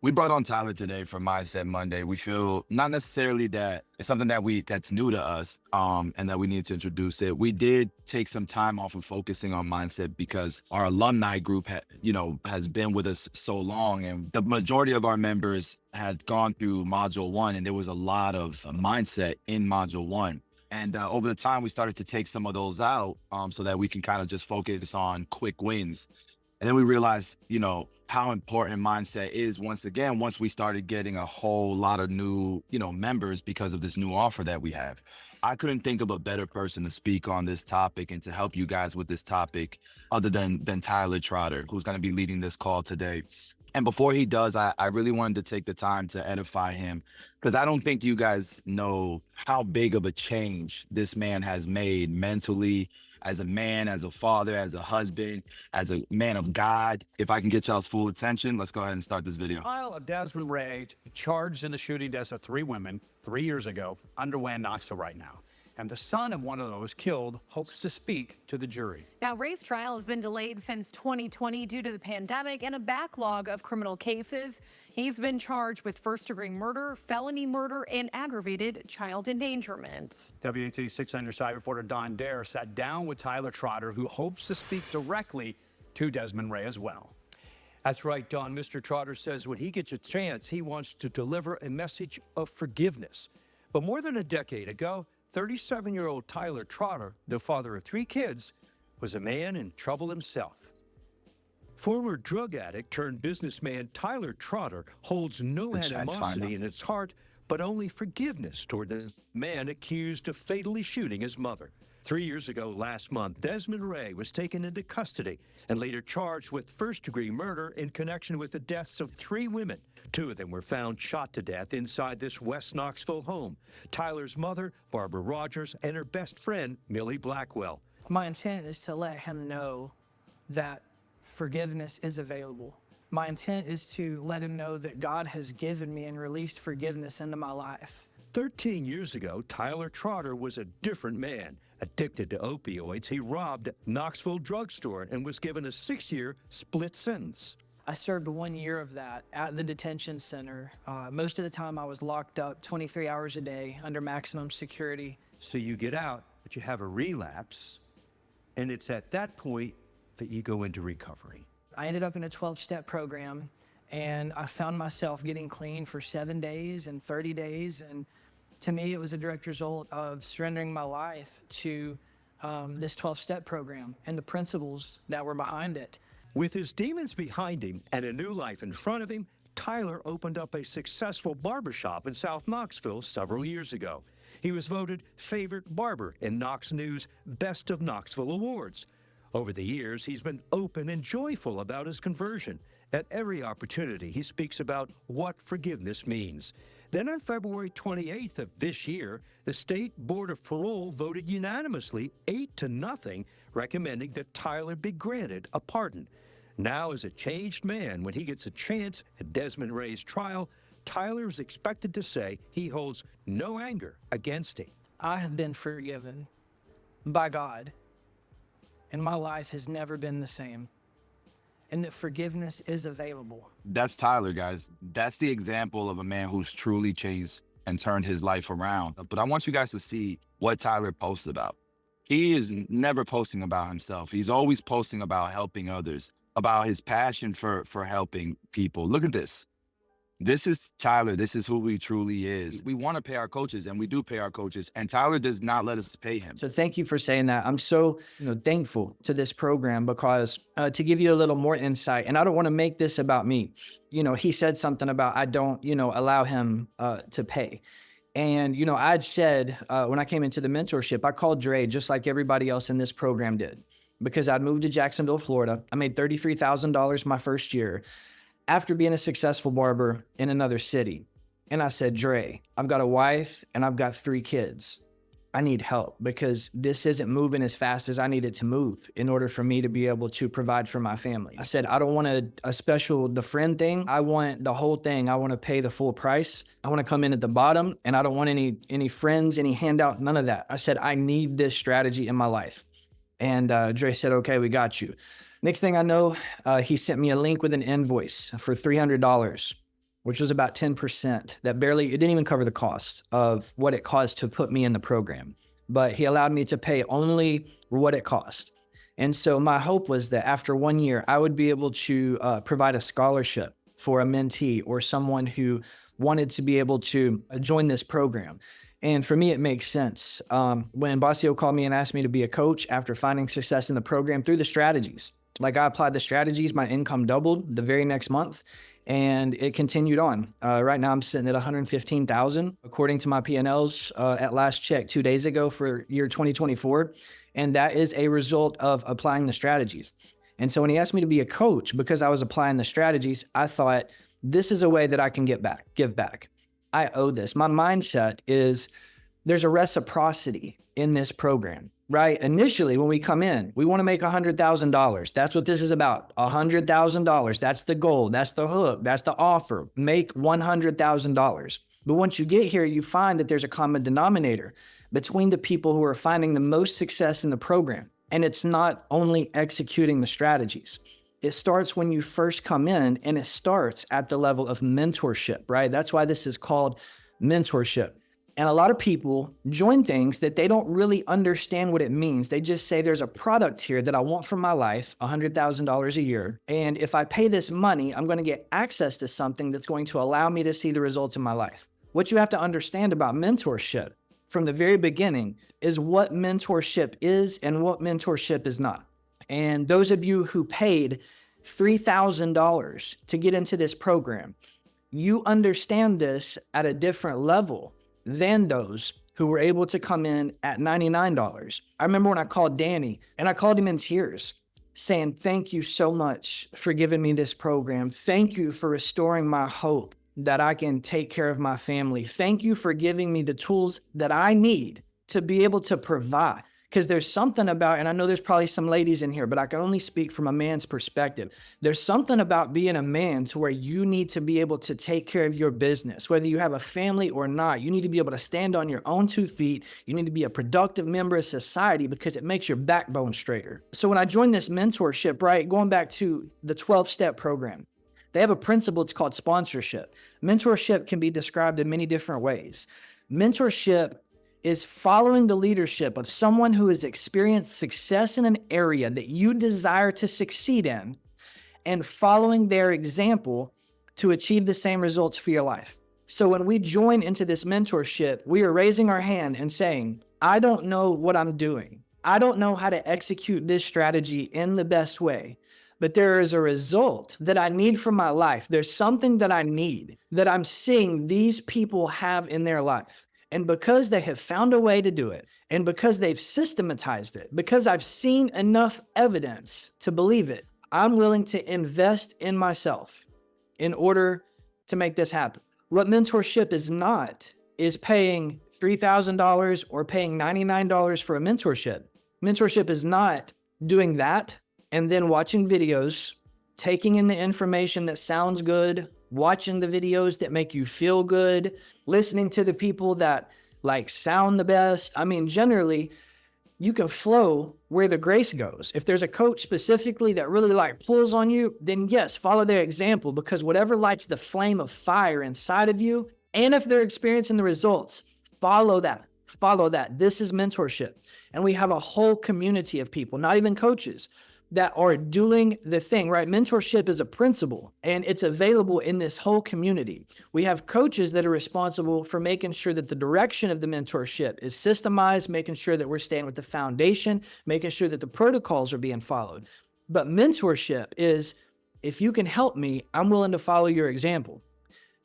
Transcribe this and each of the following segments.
We brought on Tyler today for Mindset Monday. We feel not necessarily that it's something that's new to us, and that we need to introduce it. We did take some time off of focusing on mindset because our alumni group has been with us so long, and the majority of our members had gone through module one, and there was a lot of mindset in module one. And over the time, we started to take some of those out, so that we can kind of just focus on quick wins. And then we realized, how important mindset is once we started getting a whole lot of new, members because of this new offer that we have. I couldn't think of a better person to speak on this topic and to help you guys with this topic other than Tyler Trotter, who's going to be leading this call today. And before he does, I really wanted to take the time to edify him because I don't think you guys know how big of a change this man has made mentally, as a man, as a father, as a husband, as a man of God. If I can get y'all's full attention, let's go ahead and start this video. Trial of Desmond Ray, charged in the shooting deaths of 3 women 3 years ago, underway in Knoxville right now. And the son of one of those killed hopes to speak to the jury. Now, Ray's trial has been delayed since 2020 due to the pandemic and a backlog of criminal cases. He's been charged with first-degree murder, felony murder, and aggravated child endangerment. WAT 6 on your side reporter Don Dare sat down with Tyler Trotter, who hopes to speak directly to Desmond Ray as well. That's right, Don. Mr. Trotter says when he gets a chance, he wants to deliver a message of forgiveness. But more than a decade ago, 37-year-old Tyler Trotter, the father of 3 kids, was a man in trouble himself. Former drug addict turned businessman Tyler Trotter holds no animosity in his heart, but only forgiveness toward the man accused of fatally shooting his mother. 3 years ago last month, Desmond Ray was taken into custody and later charged with first-degree murder in connection with the deaths of 3 women. 2 of them were found shot to death inside this West Knoxville home. Tyler's mother, Barber Rogers, and her best friend, Millie Blackwell. My intent is to let him know that forgiveness is available. My intent is to let him know that God has given me and released forgiveness into my life. 13 years ago, Tyler Trotter was a different man. Addicted to opioids, he robbed a Knoxville drugstore and was given a 6-year split sentence. I served 1 year of that at the detention center. Most of the time I was locked up 23 hours a day under maximum security. So you get out, but you have a relapse, and it's at that point that you go into recovery. I ended up in a 12-step program, and I found myself getting clean for 7 days and 30 days. And to me, it was a direct result of surrendering my life to this 12-step program and the principles that were behind it. With his demons behind him and a new life in front of him, Tyler opened up a successful barbershop in South Knoxville several years ago. He was voted favorite barber in Knox News' Best of Knoxville Awards. Over the years, he's been open and joyful about his conversion. At every opportunity, he speaks about what forgiveness means. Then on February 28th of this year, the State Board of Parole voted unanimously 8-0, recommending that Tyler be granted a pardon. Now, as a changed man, when he gets a chance at Desmond Ray's trial, Tyler is expected to say he holds no anger against him. I have been forgiven by God, and my life has never been the same, and that forgiveness is available. That's Tyler, guys. That's the example of a man who's truly changed and turned his life around. But I want you guys to see what Tyler posts about. He is never posting about himself. He's always posting about helping others, about his passion for helping people. Look at this. This is Tyler. This is who he truly is. We want to pay our coaches, and we do pay our coaches, and Tyler does not let us pay him. So thank you for saying that. I'm so thankful to this program because to give you a little more insight, and I don't want to make this about me. He said something about I don't, allow him to pay. And, I'd said when I came into the mentorship, I called Dre just like everybody else in this program did because I'd moved to Jacksonville, Florida. I made $33,000 my first year after being a successful barber in another city. And I said, Dre, I've got a wife and I've got 3 kids. I need help because this isn't moving as fast as I need it to move in order for me to be able to provide for my family. I said, I don't want a special, the friend thing. I want the whole thing. I want to pay the full price. I want to come in at the bottom and I don't want any friends, any handout, none of that. I said, I need this strategy in my life. And Dre said, okay, we got you. Next thing I know, he sent me a link with an invoice for $300. which was about 10%. It didn't even cover the cost of what it cost to put me in the program. But he allowed me to pay only what it cost. And so my hope was that after 1 year, I would be able to provide a scholarship for a mentee or someone who wanted to be able to join this program. And for me, it makes sense. When Basio called me and asked me to be a coach after finding success in the program through the strategies, like I applied the strategies, my income doubled the very next month. And it continued on. Right now I'm sitting at 115,000 according to my P&Ls at last check 2 days ago for year 2024. And that is a result of applying the strategies. And so when he asked me to be a coach, because I was applying the strategies, I thought this is a way that I can give back. I owe this. My mindset is there's a reciprocity in this program, right? Initially, when we come in, we want to make $100,000. That's what this is about. $100,000. That's the goal. That's the hook. That's the offer. Make $100,000. But once you get here, you find that there's a common denominator between the people who are finding the most success in the program. And it's not only executing the strategies. It starts when you first come in, and it starts at the level of mentorship, right? That's why this is called mentorship. And a lot of people join things that they don't really understand what it means. They just say there's a product here that I want for my life, $100,000 a year. And if I pay this money, I'm going to get access to something that's going to allow me to see the results in my life. What you have to understand about mentorship from the very beginning is what mentorship is and what mentorship is not. And those of you who paid $3,000 to get into this program, you understand this at a different level than those who were able to come in at $99. I remember when I called Danny, and I called him in tears saying, thank you so much for giving me this program. Thank you for restoring my hope that I can take care of my family. Thank you for giving me the tools that I need to be able to provide. Because there's something about, and I know there's probably some ladies in here, but I can only speak from a man's perspective. There's something about being a man to where you need to be able to take care of your business. Whether you have a family or not, you need to be able to stand on your own 2 feet. You need to be a productive member of society because it makes your backbone straighter. So when I joined this mentorship, right, going back to the 12-step program, they have a principle, it's called sponsorship. Mentorship can be described in many different ways. Mentorship is following the leadership of someone who has experienced success in an area that you desire to succeed in and following their example to achieve the same results for your life. So when we join into this mentorship, we are raising our hand and saying, I don't know what I'm doing. I don't know how to execute this strategy in the best way, but there is a result that I need for my life. There's something that I need that I'm seeing these people have in their life. And because they have found a way to do it, and because they've systematized it, because I've seen enough evidence to believe it, I'm willing to invest in myself in order to make this happen. What mentorship is not is paying $3,000 or paying $99 for a mentorship. Mentorship is not doing that and then watching videos, taking in the information that sounds good, watching the videos that make you feel good, listening to the people that like sound the best. I mean, generally, you can flow where the grace goes. If there's a coach specifically that really like pulls on you, then yes, follow their example, because whatever lights the flame of fire inside of you, and if they're experiencing the results, follow that. Follow that. This is mentorship. And we have a whole community of people, not even coaches, that are doing the thing, right? Mentorship is a principle, and it's available in this whole community. We have coaches that are responsible for making sure that the direction of the mentorship is systemized, making sure that we're staying with the foundation, making sure that the protocols are being followed. But mentorship is, if you can help me, I'm willing to follow your example.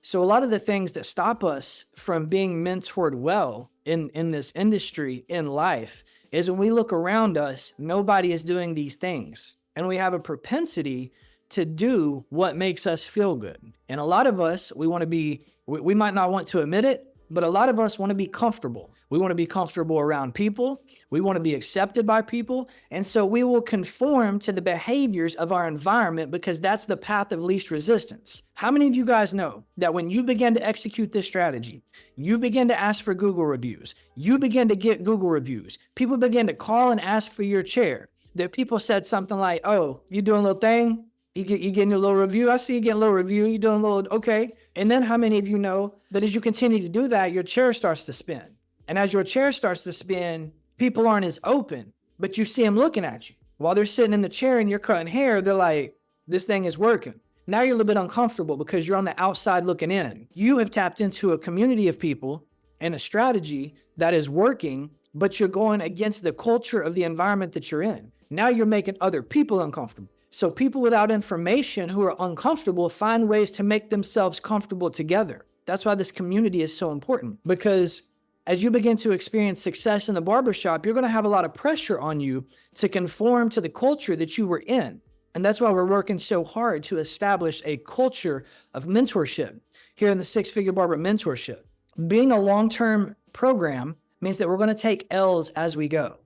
So a lot of the things that stop us from being mentored well in this industry, in life, is when we look around us, nobody is doing these things. And we have a propensity to do what makes us feel good. And a lot of us, we might not want to admit it, but a lot of us want to be comfortable. We want to be comfortable around people. We want to be accepted by people. And so we will conform to the behaviors of our environment because that's the path of least resistance. How many of you guys know that when you begin to execute this strategy, you begin to ask for Google reviews, you begin to get Google reviews, people begin to call and ask for your chair, that people said something like, oh, you doing a little thing? You getting a little review. I see you getting a little review. You doing a little, okay. And then how many of you know that as you continue to do that, your chair starts to spin? And as your chair starts to spin, people aren't as open, but you see them looking at you. While they're sitting in the chair and you're cutting hair, they're like, this thing is working. Now you're a little bit uncomfortable because you're on the outside looking in. You have tapped into a community of people and a strategy that is working, but you're going against the culture of the environment that you're in. Now you're making other people uncomfortable. So people without information who are uncomfortable find ways to make themselves comfortable together. That's why this community is so important, because as you begin to experience success in the barbershop, you're going to have a lot of pressure on you to conform to the culture that you were in. And that's why we're working so hard to establish a culture of mentorship here in the Six Figure Barber Mentorship. Being a long-term program means that we're going to take L's as we go.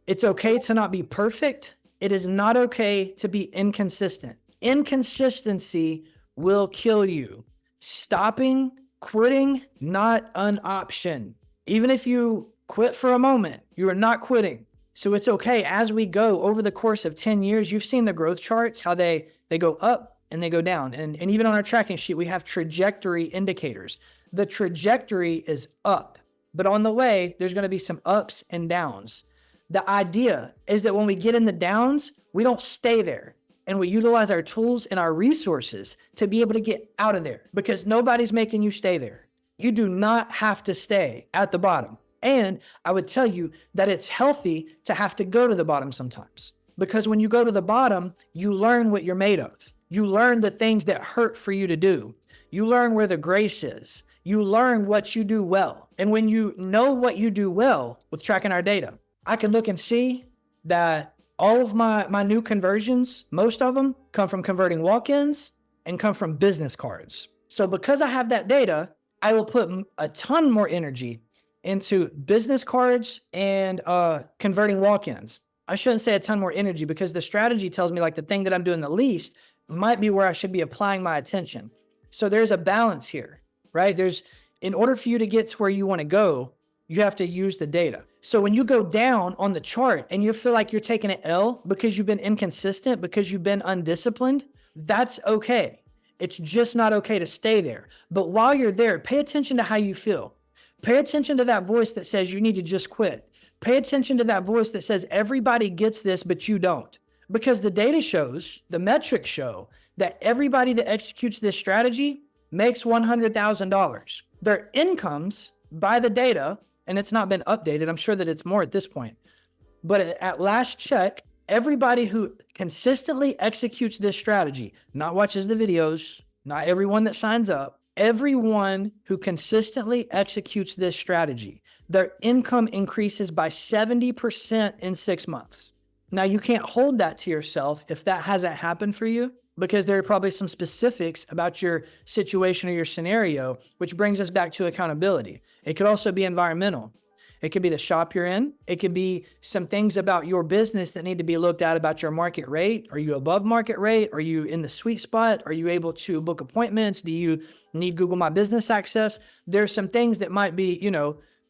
It's okay to not be perfect. It is not okay to be inconsistent. Inconsistency will kill you. Stopping, quitting, not an option. Even if you quit for a moment, you are not quitting. So it's okay as we go over the course of 10 years. You've seen the growth charts, how they go up and they go down. And even on our tracking sheet, we have trajectory indicators. The trajectory is up, but on the way, there's going to be some ups and downs. The idea is that when we get in the downs, we don't stay there, and we utilize our tools and our resources to be able to get out of there, because nobody's making you stay there. You do not have to stay at the bottom. And I would tell you that it's healthy to have to go to the bottom sometimes, because when you go to the bottom, you learn what you're made of. You learn the things that hurt for you to do. You learn where the grace is. You learn what you do well. And when you know what you do well with tracking our data, I can look and see that all of my new conversions, most of them come from converting walk-ins and come from business cards. So because I have that data, I will put a ton more energy into business cards and converting walk-ins. I shouldn't say a ton more energy, because the strategy tells me like the thing that I'm doing the least might be where I should be applying my attention. So there's a balance here, right? In order for you to get to where you want to go, you have to use the data. So when you go down on the chart and you feel like you're taking an L because you've been inconsistent, because you've been undisciplined, that's okay. It's just not okay to stay there. But while you're there, pay attention to how you feel. Pay attention to that voice that says you need to just quit. Pay attention to that voice that says everybody gets this, but you don't. Because the data shows, the metrics show, that everybody that executes this strategy makes $100,000. Their incomes by the data, and it's not been updated, I'm sure that it's more at this point, but at last check, everybody who consistently executes this strategy, not watches the videos, not everyone that signs up, everyone who consistently executes this strategy, their income increases by 70% in 6 months. Now, you can't hold that to yourself if that hasn't happened for you, because there are probably some specifics about your situation or your scenario, which brings us back to accountability. It could also be environmental. It could be the shop you're in. It could be some things about your business that need to be looked at about your market rate. Are you above market rate? Are you in the sweet spot? Are you able to book appointments? Do you need Google My Business access? There's some things that might be,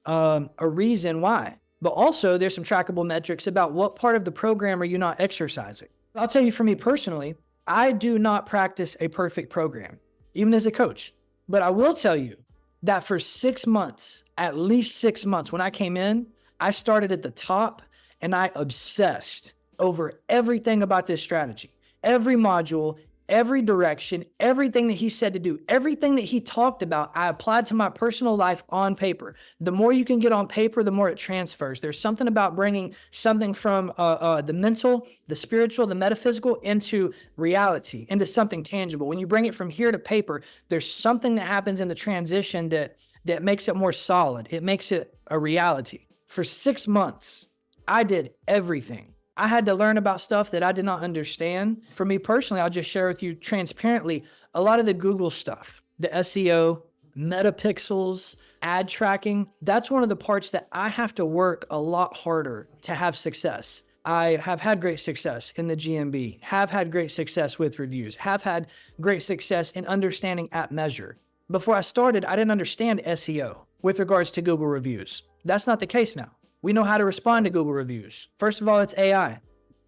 a reason why. But also there's some trackable metrics about what part of the program are you not exercising. I'll tell you, for me personally, I do not practice a perfect program, even as a coach. But I will tell you that for 6 months, at least 6 months, when I came in, I started at the top and I obsessed over everything about this strategy. Every module, every direction, everything that he said to do, everything that he talked about, I applied to my personal life on paper. The more you can get on paper, the more it transfers. There's something about bringing something from the mental, the spiritual, the metaphysical into reality, into something tangible. When you bring it from here to paper, there's something that happens in the transition that makes it more solid. It makes it a reality. For 6 months, I did everything. I had to learn about stuff that I did not understand. For me personally, I'll just share with you transparently, a lot of the Google stuff, the SEO, metapixels, ad tracking, that's one of the parts that I have to work a lot harder to have success. I have had great success in the GMB, have had great success with reviews, have had great success in understanding at measure. Before I started, I didn't understand SEO with regards to Google reviews. That's not the case now. We know how to respond to Google reviews. First of all, it's AI.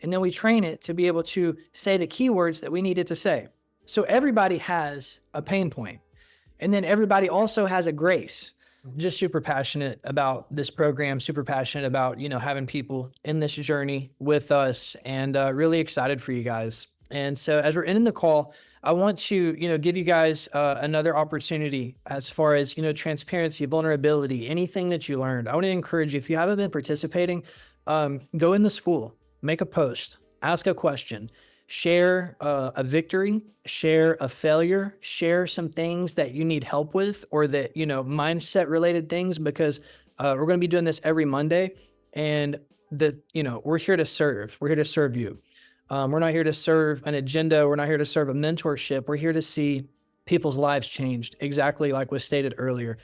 and then we train it to be able to say the keywords that we needed to say. So everybody has a pain point. And then everybody also has a grace. Just super passionate about this program, super passionate about, having people in this journey with us, and really excited for you guys. And so as we're ending the call, I want to, give you guys another opportunity as far as, transparency, vulnerability, anything that you learned. I want to encourage you, if you haven't been participating, go in the school, make a post, ask a question, share a victory, share a failure, share some things that you need help with, or that, mindset related things, because we're going to be doing this every Monday, and we're here to serve. We're here to serve you. We're not here to serve an agenda. We're not here to serve a mentorship. We're here to see people's lives changed, exactly like was stated earlier.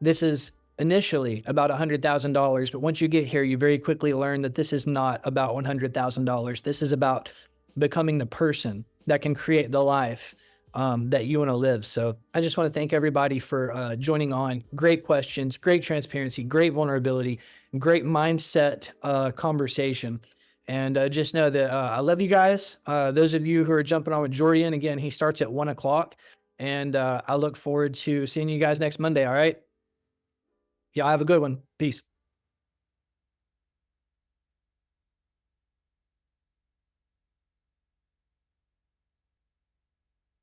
This is initially about $100,000, but once you get here, you very quickly learn that this is not about $100,000. This is about becoming the person that can create the life that you want to live. So I just want to thank everybody for joining on. Great questions, great transparency, great vulnerability, great mindset conversation. And just know that I love you guys. Those of you who are jumping on with Jordan, again, he starts at 1 o'clock. And I look forward to seeing you guys next Monday. All right. Y'all have a good one. Peace.